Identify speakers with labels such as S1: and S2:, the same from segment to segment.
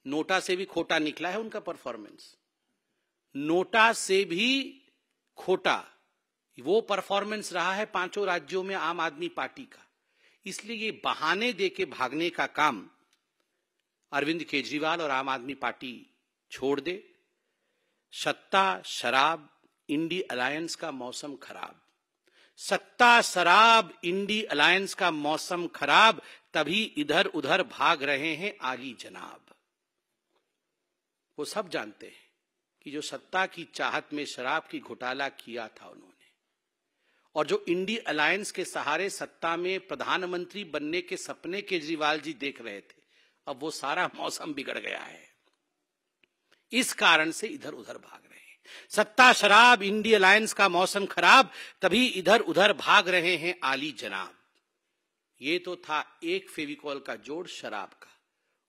S1: NOTA से भी खोटा निकला है उनका परफॉर्मेंस, नोटा से भी खोटा वो परफॉर्मेंस रहा है पांचों राज्यों में आम आदमी पार्टी का। इसलिए ये बहाने देके भागने का काम अरविंद केजरीवाल और आम आदमी पार्टी छोड़ दे। सत्ता शराब इंडी अलायंस का मौसम खराब, सत्ता शराब इंडी अलायंस का मौसम खराब, तभी इधर उधर भाग रहे हैं आली जनाब। वो सब जानते हैं कि जो सत्ता की चाहत में शराब की घोटाला किया था उन्होंने, और जो इंडी अलायंस के सहारे सत्ता में प्रधानमंत्री बनने के सपने केजरीवाल जी देख रहे थे, अब वो सारा मौसम बिगड़ गया है। इस कारण से इधर उधर भाग रहे हैं। सत्ता शराब इंडी अलायंस का मौसम खराब, तभी इधर उधर भाग रहे हैं आली जनाब। ये तो था एक फेविकॉल का जोड़ शराब का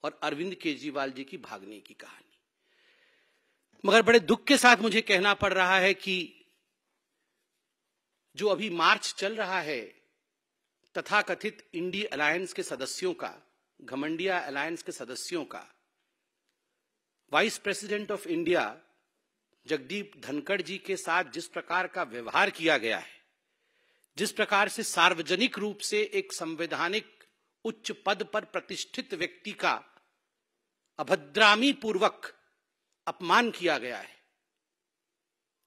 S1: और अरविंद केजरीवाल जी की भागने की कहानी। मगर बड़े दुख के साथ मुझे कहना पड़ रहा है कि जो अभी मार्च चल रहा है तथाकथित इंडी अलायंस के सदस्यों का, घमंडिया अलायंस के सदस्यों का, vice president of India Jagdeep Dhankhar ji के साथ जिस प्रकार का व्यवहार किया गया है, जिस प्रकार से सार्वजनिक रूप से एक संवैधानिक उच्च पद पर प्रतिष्ठित व्यक्ति का अभद्रामी पूर्वक अपमान किया गया है,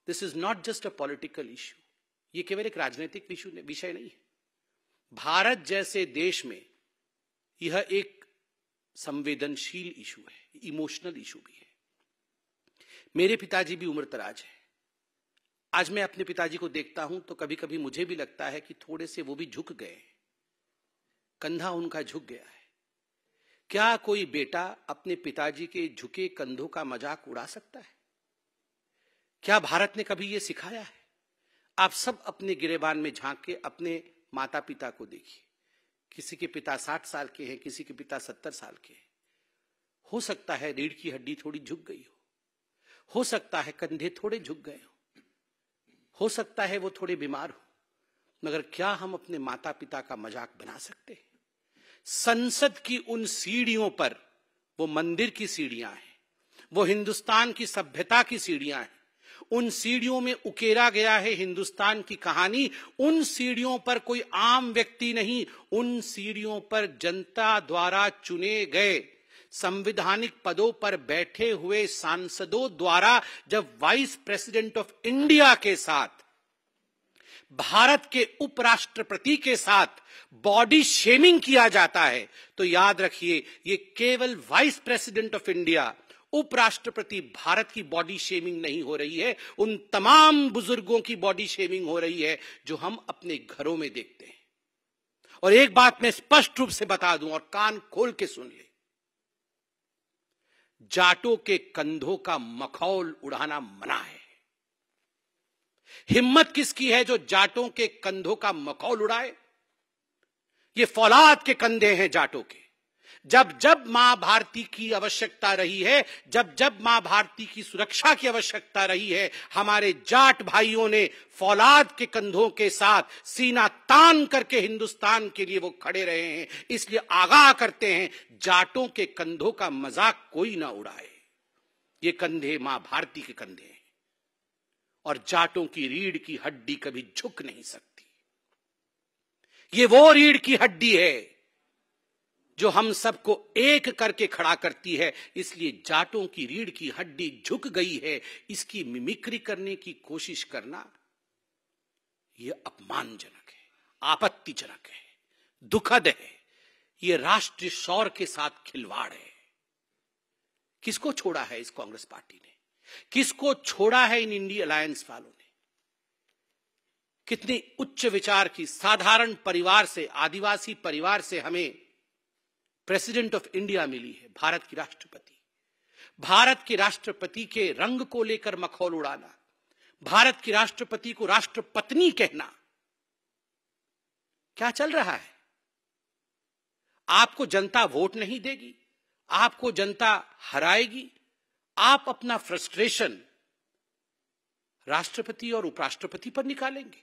S1: this is not just a political issue. ये केवल एक राजनीतिक विषय नहीं है। भारत जैसे देश में यह एक संवेदनशील इशू है, इमोशनल इशू भी है। मेरे पिताजी भी उम्रदराज है। आज मैं अपने पिताजी को देखता हूं तो कभी कभी मुझे भी लगता है कि थोड़े से वो भी झुक गए, कंधा उनका झुक गया है। क्या कोई बेटा अपने पिताजी के झुके कंधों का मजाक उड़ा सकता है? क्या भारत ने कभी यह सिखाया है? आप सब अपने गिरेबान में झांक के अपने माता पिता को देखिए। किसी के पिता 60 साल के हैं, किसी के पिता 70 साल के हैं। हो सकता है रीढ़ की हड्डी थोड़ी झुक गई हो सकता है कंधे थोड़े झुक गए हो सकता है वो थोड़े बीमार हो, मगर क्या हम अपने माता पिता का मजाक बना सकते हैं? संसद की उन सीढ़ियों पर, वो मंदिर की सीढ़ियां हैं, वो हिंदुस्तान की सभ्यता की सीढ़ियां हैं, उन सीढ़ियों में उकेरा गया है हिंदुस्तान की कहानी। उन सीढ़ियों पर कोई आम व्यक्ति नहीं, उन सीढ़ियों पर जनता द्वारा चुने गए संवैधानिक पदों पर बैठे हुए सांसदों द्वारा जब वाइस प्रेसिडेंट ऑफ इंडिया के साथ, भारत के उपराष्ट्रपति के साथ बॉडी शेमिंग किया जाता है, तो याद रखिए ये केवल वाइस प्रेसिडेंट ऑफ इंडिया, उपराष्ट्रपति भारत की बॉडी शेमिंग नहीं हो रही है, उन तमाम बुजुर्गों की बॉडी शेमिंग हो रही है जो हम अपने घरों में देखते हैं। और एक बात मैं स्पष्ट रूप से बता दूं और कान खोल के सुन ले, जाटों के कंधों का मखौल उड़ाना मना है। हिम्मत किसकी है जो जाटों के कंधों का मखौल उड़ाए? ये फौलाद के कंधे हैं जाटों के। जब जब मां भारती की आवश्यकता रही है, जब जब मां भारती की सुरक्षा की आवश्यकता रही है, हमारे जाट भाइयों ने फौलाद के कंधों के साथ सीना तान करके हिंदुस्तान के लिए वो खड़े रहे हैं। इसलिए आगाह करते हैं, जाटों के कंधों का मजाक कोई ना उड़ाए। ये कंधे मां भारती के कंधे हैं और जाटों की रीढ़ की हड्डी कभी झुक नहीं सकती। ये वो रीढ़ की हड्डी है जो हम सबको एक करके खड़ा करती है। इसलिए जाटों की रीढ़ की हड्डी झुक गई है, इसकी मिमिक्री करने की कोशिश करना यह अपमानजनक है, आपत्तिजनक है, दुखद है। यह राष्ट्रीय शौर्य के साथ खिलवाड़ है। किसको छोड़ा है इस कांग्रेस पार्टी ने? किसको छोड़ा है इन इंडी अलायंस वालों ने? कितनी उच्च विचार की साधारण परिवार से, आदिवासी परिवार से हमें प्रेसिडेंट ऑफ इंडिया मिली है, भारत की राष्ट्रपति। भारत के राष्ट्रपति के रंग को लेकर मखौल उड़ाना, भारत की राष्ट्रपति को राष्ट्रपत्नी कहना, क्या चल रहा है? आपको जनता वोट नहीं देगी, आपको जनता हराएगी, आप अपना फ्रस्ट्रेशन राष्ट्रपति और उपराष्ट्रपति पर निकालेंगे।